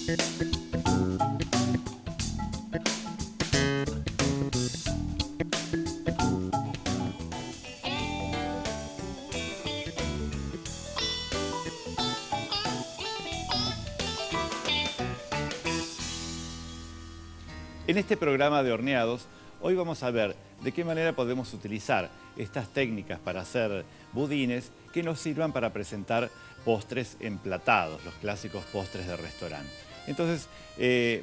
En este programa de horneados, hoy vamos a ver de qué manera podemos utilizar estas técnicas para hacer budines que nos sirvan para presentar postres emplatados, los clásicos postres de restaurante. Entonces,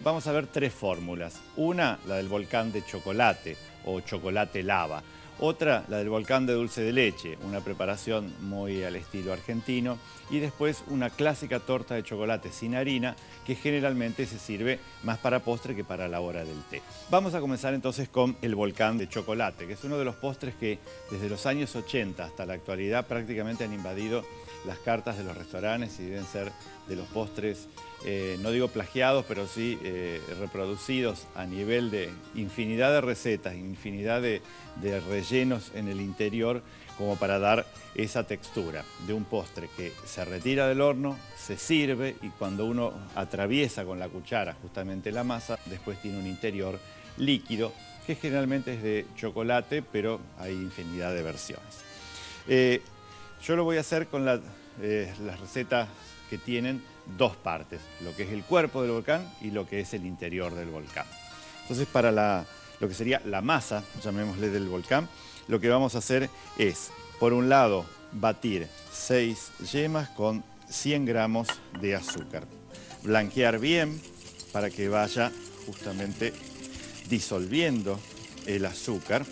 vamos a ver tres fórmulas. Una, la del volcán de chocolate o chocolate lava. Otra, la del volcán de dulce de leche, una preparación muy al estilo argentino. Y después una clásica torta de chocolate sin harina, que generalmente se sirve más para postre que para la hora del té. Vamos a comenzar entonces con el volcán de chocolate, que es uno de los postres que desde los años 80 hasta la actualidad prácticamente han invadido las cartas de los restaurantes y deben ser de los postres, no digo plagiados, pero sí reproducidos a nivel de infinidad de recetas, infinidad de rellenos en el interior, como para dar esa textura de un postre que se retira del horno, se sirve y cuando uno atraviesa con la cuchara justamente la masa, después tiene un interior líquido que generalmente es de chocolate, pero hay infinidad de versiones. Yo lo voy a hacer con las recetas que tienen dos partes, lo que es el cuerpo del volcán y lo que es el interior del volcán. Entonces, para lo que sería la masa, llamémosle del volcán, lo que vamos a hacer es, por un lado, batir 6 yemas con 100 gramos de azúcar. Blanquear bien para que vaya justamente disolviendo el azúcar.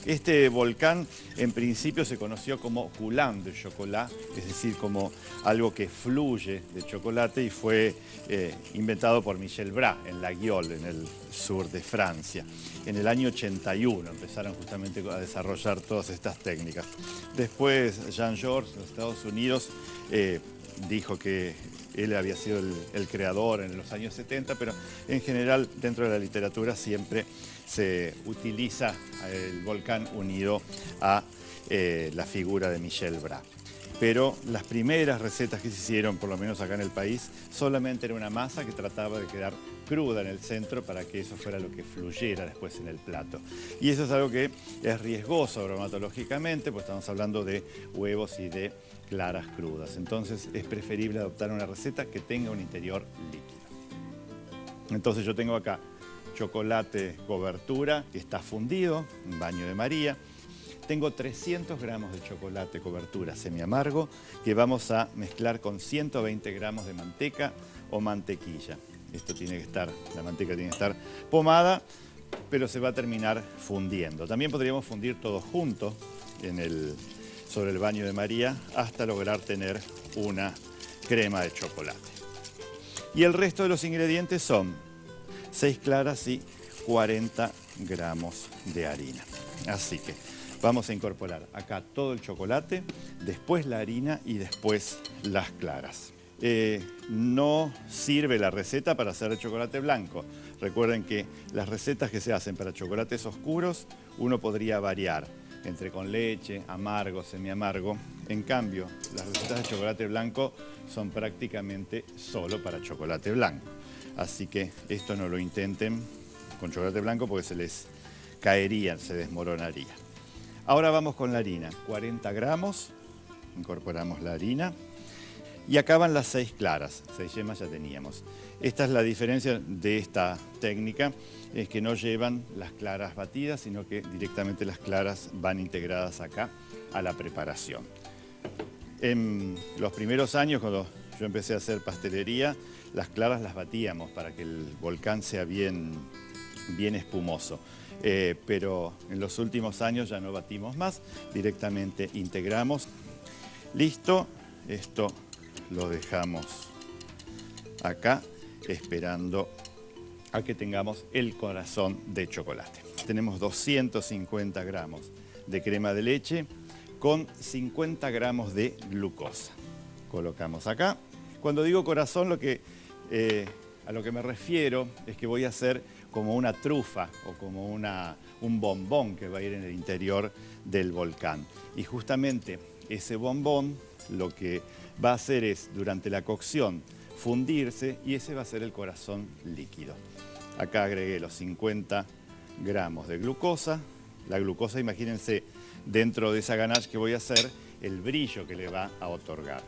Este volcán en principio se conoció como coulant de chocolat, es decir, como algo que fluye de chocolate, y fue inventado por Michel Bras en La Guiole, en el sur de Francia. En el año 81 empezaron justamente a desarrollar todas estas técnicas. Después Jean Georges, en los Estados Unidos, dijo que él había sido el creador en los años 70, pero en general dentro de la literatura siempre se utiliza el volcán unido a la figura de Michel Bras. Pero las primeras recetas que se hicieron, por lo menos acá en el país, solamente era una masa que trataba de quedar cruda en el centro para que eso fuera lo que fluyera después en el plato. Y eso es algo que es riesgoso aromatológicamente, pues estamos hablando de huevos y de claras crudas. Entonces es preferible adoptar una receta que tenga un interior líquido. Entonces yo tengo acá chocolate cobertura que está fundido en baño de María. Tengo 300 gramos de chocolate cobertura semiamargo que vamos a mezclar con 120 gramos de manteca o mantequilla. Esto tiene que estar, la manteca tiene que estar pomada, pero se va a terminar fundiendo. También podríamos fundir todo junto sobre el baño de María hasta lograr tener una crema de chocolate. Y el resto de los ingredientes son 6 claras y 40 gramos de harina. Así que vamos a incorporar acá todo el chocolate, después la harina y después las claras. No sirve la receta para hacer el chocolate blanco. Recuerden que las recetas que se hacen para chocolates oscuros, uno podría variar entre con leche, amargo, semiamargo. En cambio, las recetas de chocolate blanco son prácticamente solo para chocolate blanco. Así que esto no lo intenten con chocolate blanco porque se les caería, se desmoronaría. Ahora vamos con la harina, 40 gramos, incorporamos la harina y acá van las 6 claras, 6 yemas ya teníamos. Esta es la diferencia de esta técnica, es que no llevan las claras batidas, sino que directamente las claras van integradas acá a la preparación. En los primeros años, cuando yo empecé a hacer pastelería, las claras las batíamos para que el volcán sea bien espumoso. Pero en los últimos años ya no batimos más, directamente integramos. Listo, esto lo dejamos acá esperando a que tengamos el corazón de chocolate. Tenemos 250 gramos de crema de leche con 50 gramos de glucosa. Colocamos acá. Cuando digo corazón, a lo que me refiero es que voy a hacer como una trufa o como un bombón que va a ir en el interior del volcán. Y justamente ese bombón lo que va a hacer es, durante la cocción, fundirse y ese va a ser el corazón líquido. Acá agregué los 50 gramos de glucosa. La glucosa, imagínense, dentro de esa ganache que voy a hacer, el brillo que le va a otorgar.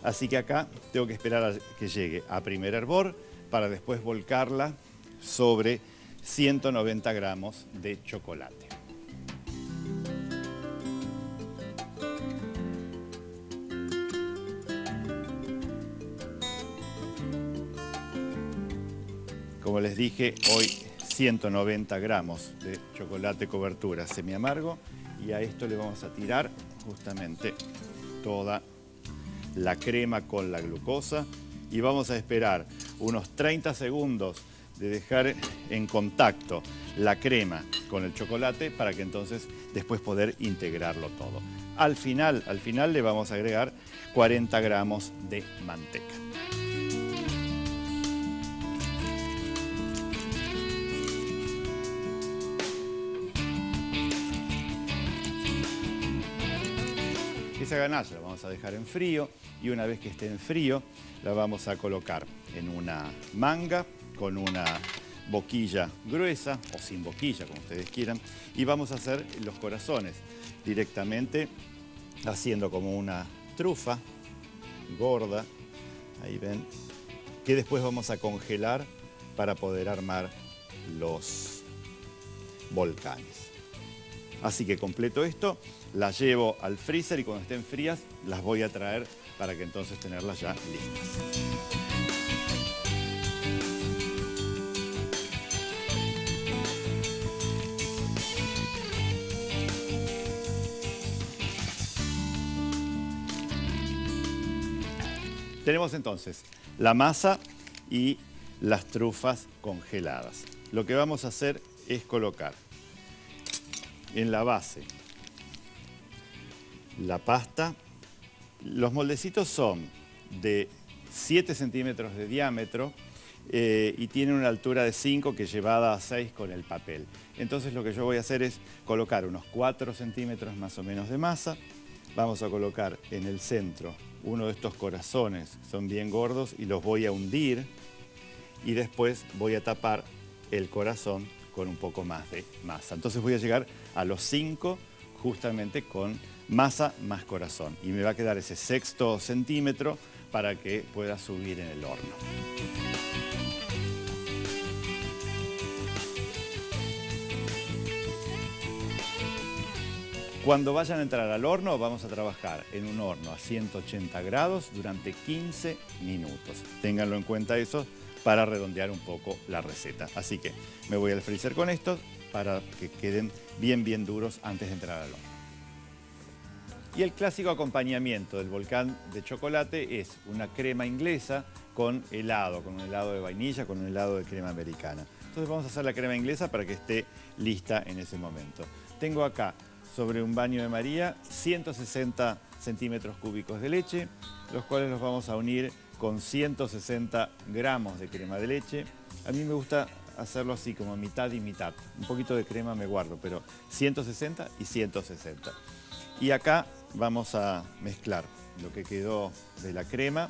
Así que acá tengo que esperar a que llegue a primer hervor para después volcarla sobre 190 gramos de chocolate. Como les dije, hoy 190 gramos de chocolate cobertura semi amargo y a esto le vamos a tirar justamente toda la crema con la glucosa y vamos a esperar unos 30 segundos de dejar en contacto la crema con el chocolate para que entonces después poder integrarlo todo. Al final le vamos a agregar 40 gramos de manteca. Esa ganache la vamos a dejar en frío y una vez que esté en frío la vamos a colocar en una manga con una boquilla gruesa o sin boquilla, como ustedes quieran, y vamos a hacer los corazones directamente haciendo como una trufa gorda, ahí ven, que después vamos a congelar para poder armar los volcanes. Así que completo esto, las llevo al freezer y cuando estén frías las voy a traer para que entonces tenerlas ya listas. Tenemos entonces la masa y las trufas congeladas. Lo que vamos a hacer es colocar en la base la pasta. Los moldecitos son de 7 centímetros de diámetro y tienen una altura de 5 que llevada a 6 con el papel. Entonces lo que yo voy a hacer es colocar unos 4 centímetros más o menos de masa. Vamos a colocar en el centro uno de estos corazones, son bien gordos y los voy a hundir y después voy a tapar el corazón con un poco más de masa. Entonces voy a llegar a los 5 justamente con masa más corazón y me va a quedar ese sexto centímetro para que pueda subir en el horno. Cuando vayan a entrar al horno vamos a trabajar en un horno a 180 grados durante 15 minutos. Ténganlo en cuenta eso para redondear un poco la receta. Así que me voy al freezer con estos para que queden bien duros antes de entrar al horno. Y el clásico acompañamiento del volcán de chocolate es una crema inglesa con un helado de vainilla, con un helado de crema americana. Entonces vamos a hacer la crema inglesa para que esté lista en ese momento. Tengo acá sobre un baño de María 160 centímetros cúbicos de leche, los cuales los vamos a unir con 160 gramos de crema de leche. A mí me gusta hacerlo así como mitad y mitad. Un poquito de crema me guardo, pero 160 y 160. Y acá vamos a mezclar lo que quedó de la crema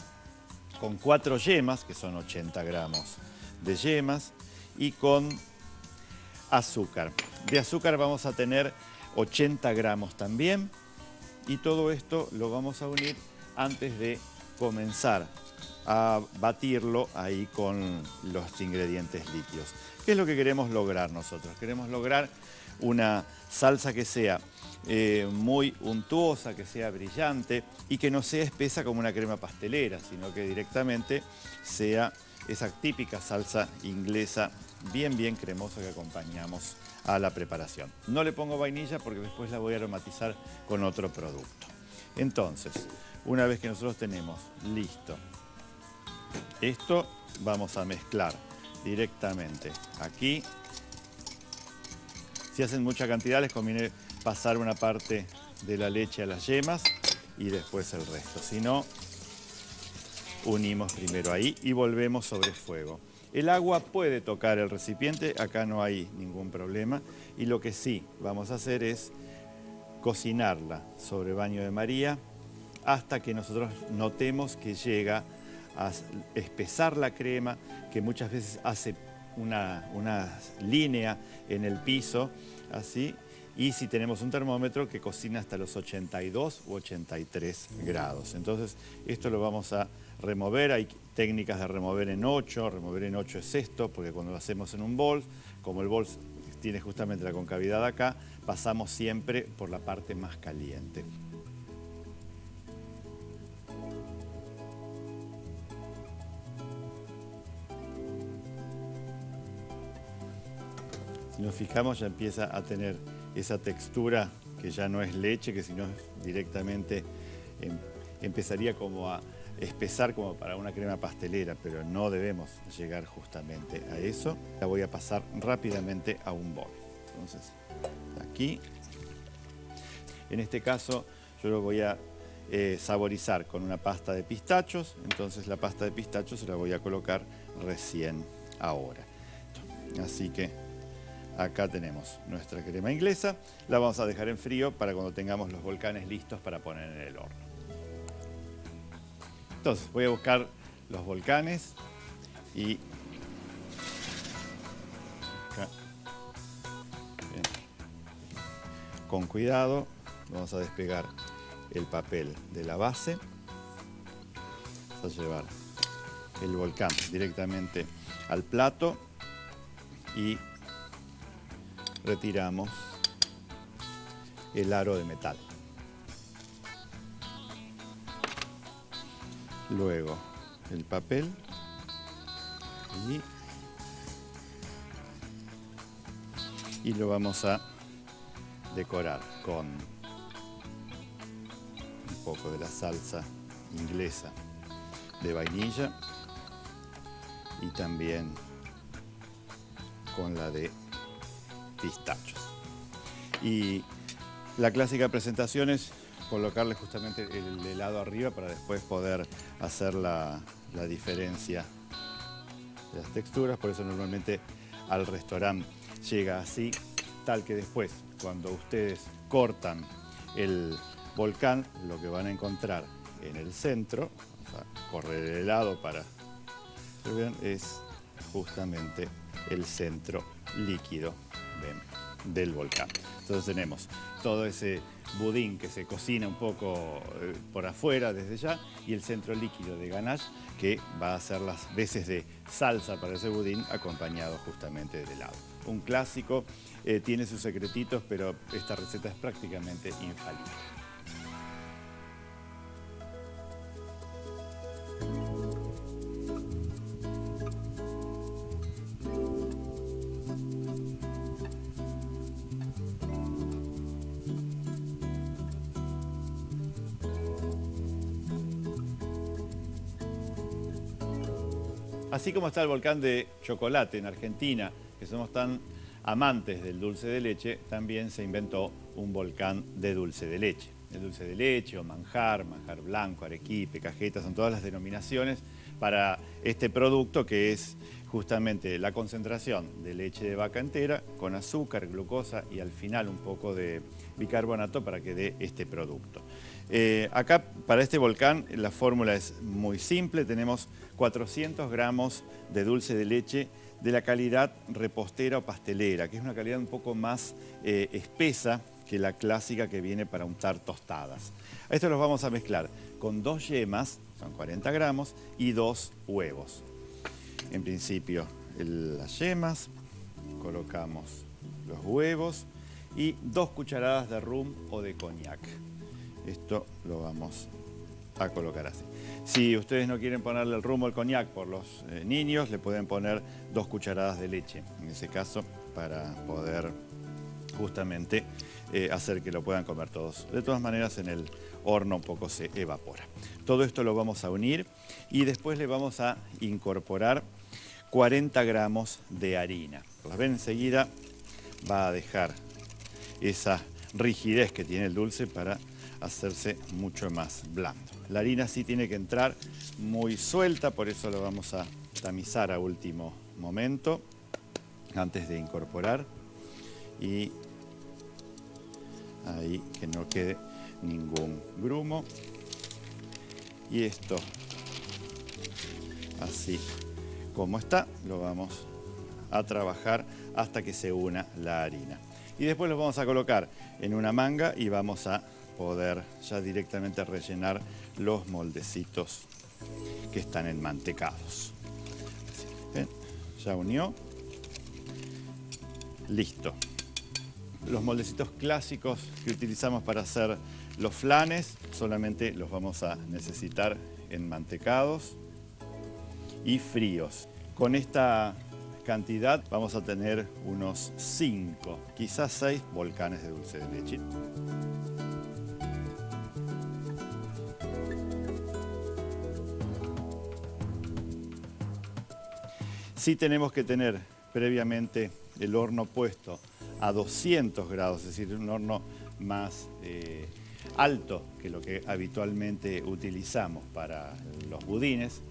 con 4 yemas, que son 80 gramos de yemas, y con azúcar. De azúcar vamos a tener 80 gramos también, y todo esto lo vamos a unir antes de comenzar a batirlo ahí con los ingredientes líquidos. ¿Qué es lo que queremos lograr nosotros? Queremos lograr una salsa que sea muy untuosa, que sea brillante y que no sea espesa como una crema pastelera, sino que directamente sea esa típica salsa inglesa bien cremosa que acompañamos a la preparación. No le pongo vainilla porque después la voy a aromatizar con otro producto. Entonces, una vez que nosotros tenemos listo esto, vamos a mezclar directamente aquí. Si hacen mucha cantidad les conviene pasar una parte de la leche a las yemas y después el resto. Si no, unimos primero ahí y volvemos sobre fuego. El agua puede tocar el recipiente, acá no hay ningún problema. Y lo que sí vamos a hacer es cocinarla sobre baño de María hasta que nosotros notemos que llega a espesar la crema, que muchas veces hace una línea en el piso, así. Y si tenemos un termómetro que cocina hasta los 82 u 83 grados. Entonces, esto lo vamos a remover. Hay técnicas de remover en 8. Remover en 8 es esto, porque cuando lo hacemos en un bol, como el bol tiene justamente la concavidad acá, pasamos siempre por la parte más caliente. Si nos fijamos, ya empieza a tener esa textura que ya no es leche, que si no directamente empezaría como a espesar como para una crema pastelera, pero no debemos llegar justamente a eso. La voy a pasar rápidamente a un bol. Entonces, aquí, en este caso, yo lo voy a saborizar con una pasta de pistachos. Entonces la pasta de pistachos se la voy a colocar recién ahora. Así que acá tenemos nuestra crema inglesa. La vamos a dejar en frío para cuando tengamos los volcanes listos para poner en el horno. Entonces voy a buscar los volcanes y acá, bien, con cuidado vamos a despegar el papel de la base. Vamos a llevar el volcán directamente al plato y retiramos el aro de metal. Luego el papel y lo vamos a decorar con un poco de la salsa inglesa de vainilla y también con la de pistachos. Y la clásica presentación es colocarle justamente el helado arriba para después poder hacer la diferencia de las texturas. Por eso normalmente al restaurante llega así, tal que después cuando ustedes cortan el volcán, lo que van a encontrar en el centro, vamos a correr el helado para que vean, es justamente el centro líquido del volcán. Entonces tenemos todo ese budín que se cocina un poco por afuera desde ya y el centro líquido de ganache que va a hacer las veces de salsa para ese budín acompañado justamente del helado. Un clásico, tiene sus secretitos, pero esta receta es prácticamente infalible. Así como está el volcán de chocolate en Argentina, que somos tan amantes del dulce de leche, también se inventó un volcán de dulce de leche. El dulce de leche o manjar blanco, arequipe, cajeta, son todas las denominaciones para este producto que es justamente la concentración de leche de vaca entera con azúcar, glucosa y al final un poco de bicarbonato para que dé este producto. Acá para este volcán la fórmula es muy simple, tenemos 400 gramos de dulce de leche de la calidad repostera o pastelera, que es una calidad un poco más espesa que la clásica que viene para untar tostadas. A esto los vamos a mezclar con 2 yemas, son 40 gramos, y 2 huevos. En principio las yemas, colocamos los huevos y 2 cucharadas de rum o de coñac. Esto lo vamos a colocar así. Si ustedes no quieren ponerle el rum o el coñac por los niños, le pueden poner 2 cucharadas de leche, en ese caso, para poder justamente hacer que lo puedan comer todos. De todas maneras, en el horno un poco se evapora. Todo esto lo vamos a unir y después le vamos a incorporar 40 gramos de harina. Las ven enseguida, va a dejar esa rigidez que tiene el dulce para hacerse mucho más blando. La harina sí tiene que entrar muy suelta, por eso lo vamos a tamizar a último momento, antes de incorporar. Y ahí que no quede ningún grumo. Y esto así como está, lo vamos a trabajar hasta que se una la harina. Y después lo vamos a colocar en una manga y vamos a poder ya directamente rellenar los moldecitos que están enmantecados. ¿Ven? Ya unió. Listo. Los moldecitos clásicos que utilizamos para hacer los flanes solamente los vamos a necesitar enmantecados y fríos. Con esta cantidad vamos a tener unos 5, quizás 6 volcanes de dulce de leche. Sí tenemos que tener previamente el horno puesto a 200 grados, es decir, un horno más alto que lo que habitualmente utilizamos para los budines,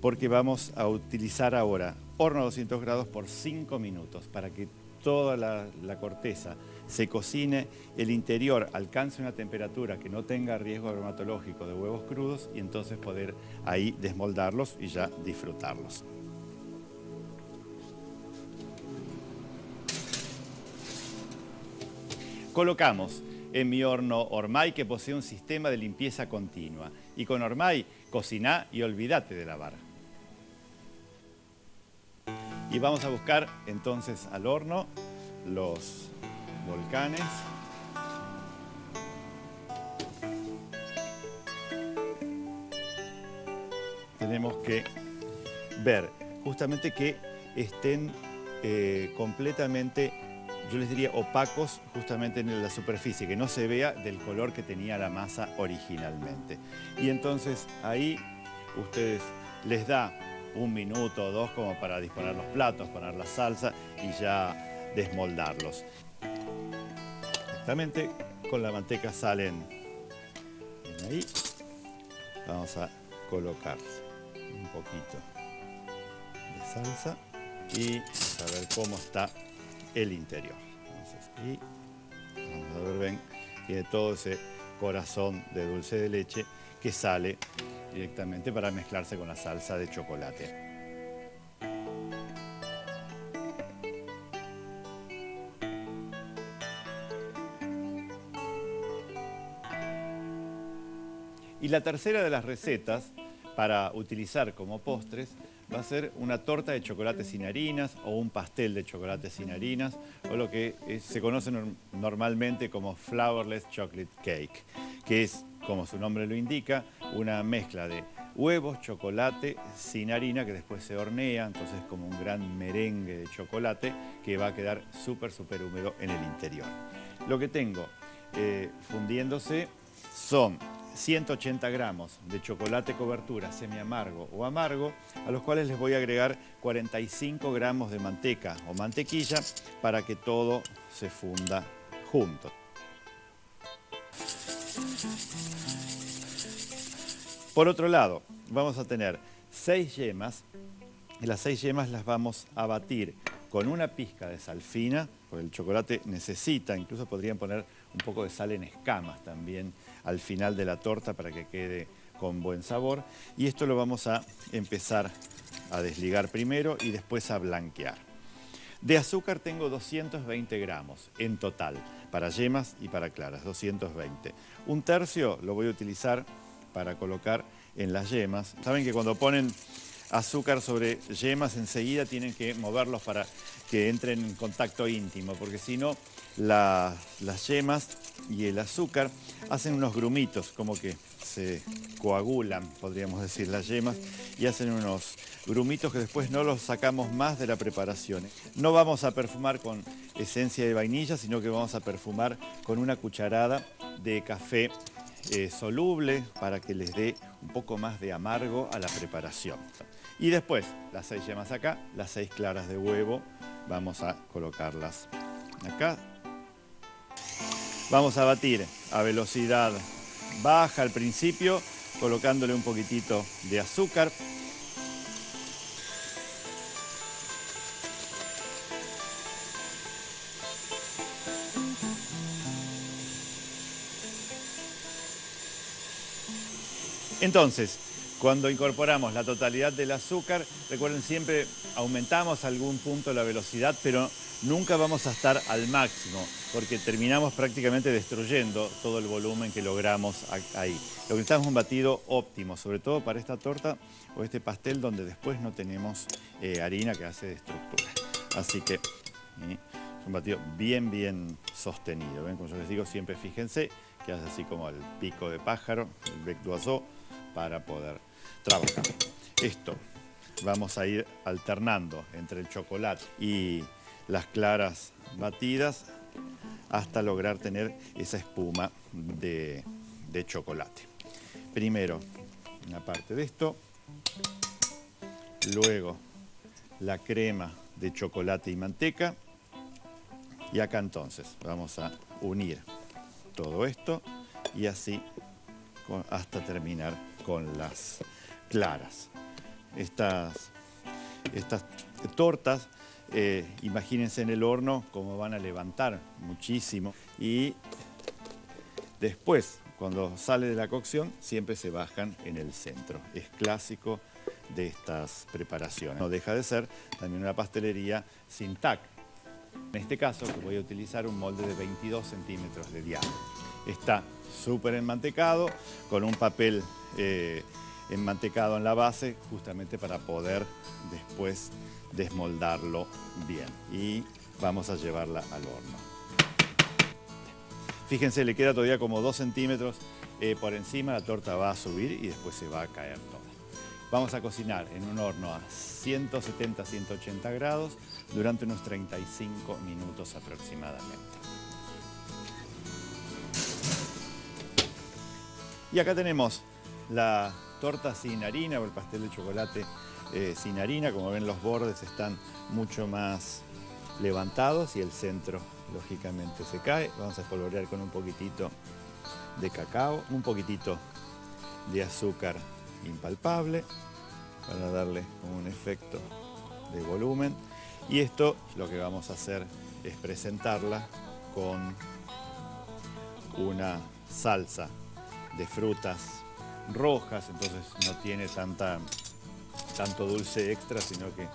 porque vamos a utilizar ahora horno a 200 grados por 5 minutos para que toda la corteza se cocine, el interior alcance una temperatura que no tenga riesgo aromatológico de huevos crudos y entonces poder ahí desmoldarlos y ya disfrutarlos. Colocamos en mi horno Ormay, que posee un sistema de limpieza continua. Y con Ormay, cociná y olvídate de lavar. Y vamos a buscar entonces al horno los volcanes. Tenemos que ver justamente que estén completamente, yo les diría, opacos justamente en la superficie, que no se vea del color que tenía la masa originalmente. Y entonces ahí ustedes les da 1 minuto o 2 como para disponer los platos, poner la salsa y ya desmoldarlos. Exactamente, con la manteca salen bien ahí. Vamos a colocar un poquito de salsa y vamos a ver cómo está el interior. Entonces, y vamos a ver, ven, tiene todo ese corazón de dulce de leche que sale directamente para mezclarse con la salsa de chocolate. Y la tercera de las recetas para utilizar como postres va a ser una torta de chocolate sin harinas o un pastel de chocolate sin harinas o lo que se conoce normalmente como flourless chocolate cake, que es, como su nombre lo indica, una mezcla de huevos, chocolate sin harina que después se hornea, entonces como un gran merengue de chocolate que va a quedar súper húmedo en el interior. Lo que tengo fundiéndose son 180 gramos de chocolate cobertura semi-amargo o amargo, a los cuales les voy a agregar 45 gramos de manteca o mantequilla para que todo se funda junto. Por otro lado, vamos a tener 6 yemas y las 6 yemas las vamos a batir con una pizca de sal fina, porque el chocolate necesita, incluso podrían poner un poco de sal en escamas también al final de la torta para que quede con buen sabor. Y esto lo vamos a empezar a desligar primero y después a blanquear. De azúcar tengo 220 gramos en total, para yemas y para claras, 220. Un tercio lo voy a utilizar para colocar en las yemas. Saben que cuando ponen azúcar sobre yemas enseguida tienen que moverlos para que entren en contacto íntimo, porque si no las yemas y el azúcar hacen unos grumitos, como que se coagulan, podríamos decir, las yemas, y hacen unos grumitos que después no los sacamos más de la preparación. No vamos a perfumar con esencia de vainilla, sino que vamos a perfumar con una cucharada de café soluble para que les dé un poco más de amargo a la preparación. Y después, las 6 yemas acá, las 6 claras de huevo, vamos a colocarlas acá. Vamos a batir a velocidad baja al principio, colocándole un poquitito de azúcar. Entonces, Cuando incorporamos la totalidad del azúcar, recuerden siempre aumentamos a algún punto la velocidad, pero nunca vamos a estar al máximo, porque terminamos prácticamente destruyendo todo el volumen que logramos ahí. Lo que necesitamos es un batido óptimo, sobre todo para esta torta o este pastel donde después no tenemos harina que hace de estructura. Así que es un batido bien sostenido. ¿Ven? Como yo les digo, siempre fíjense que hace así como el pico de pájaro, el bec d'oiseau, para poder trabajar. Esto vamos a ir alternando entre el chocolate y las claras batidas hasta lograr tener esa espuma de chocolate. Primero una parte de esto, luego la crema de chocolate y manteca, y acá entonces vamos a unir todo esto y así hasta terminar con las claras. Estas tortas, imagínense en el horno cómo van a levantar muchísimo, y después cuando sale de la cocción siempre se bajan en el centro. Es clásico de estas preparaciones. No deja de ser también una pastelería sin tac. En este caso voy a utilizar un molde de 22 centímetros de diámetro. Está súper enmantecado, con un papel enmantecado en la base, justamente para poder después desmoldarlo bien. Y vamos a llevarla al horno. Fíjense, le queda todavía como 2 centímetros por encima, la torta va a subir y después se va a caer toda. Vamos a cocinar en un horno a 170-180 grados durante unos 35 minutos aproximadamente. Y acá tenemos la torta sin harina o el pastel de chocolate sin harina. Como ven, los bordes están mucho más levantados y el centro lógicamente se cae. Vamos a espolvorear con un poquitito de cacao, un poquitito de azúcar impalpable para darle un efecto de volumen. Y esto lo que vamos a hacer es presentarla con una salsa de frutas rojas, entonces no tiene tanto dulce extra, sino que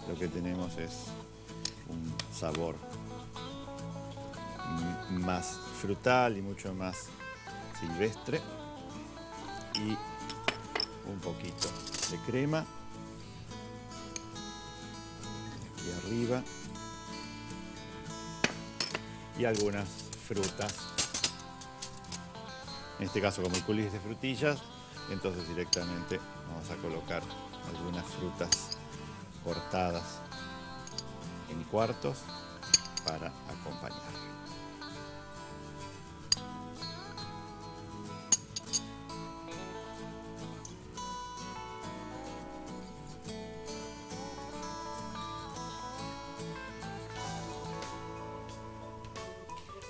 lo que tenemos es un sabor más frutal y mucho más silvestre, y un poquito de crema aquí arriba y algunas frutas. En este caso, como el coulis es de frutillas, entonces directamente vamos a colocar algunas frutas cortadas en cuartos para acompañar.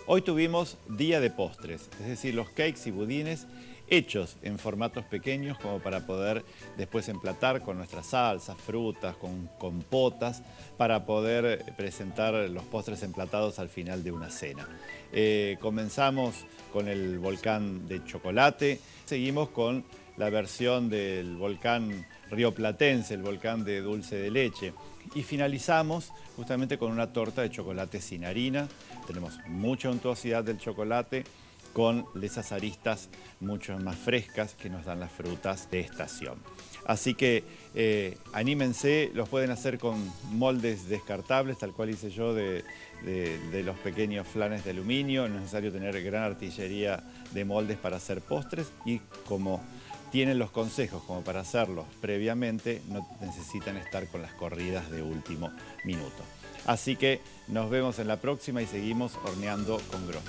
Hoy tuvimos día de postres, es decir, los cakes y budines hechos en formatos pequeños como para poder después emplatar con nuestras salsas, frutas, con compotas, para poder presentar los postres emplatados al final de una cena. Comenzamos con el volcán de chocolate, seguimos con la versión del volcán rioplatense, el volcán de dulce de leche. Y finalizamos justamente con una torta de chocolate sin harina. Tenemos mucha untuosidad del chocolate con esas aristas mucho más frescas que nos dan las frutas de estación. Así que anímense, los pueden hacer con moldes descartables, tal cual hice yo de los pequeños flanes de aluminio. No es necesario tener gran artillería de moldes para hacer postres, y como tienen los consejos como para hacerlos previamente, no necesitan estar con las corridas de último minuto. Así que nos vemos en la próxima y seguimos horneando con Gros.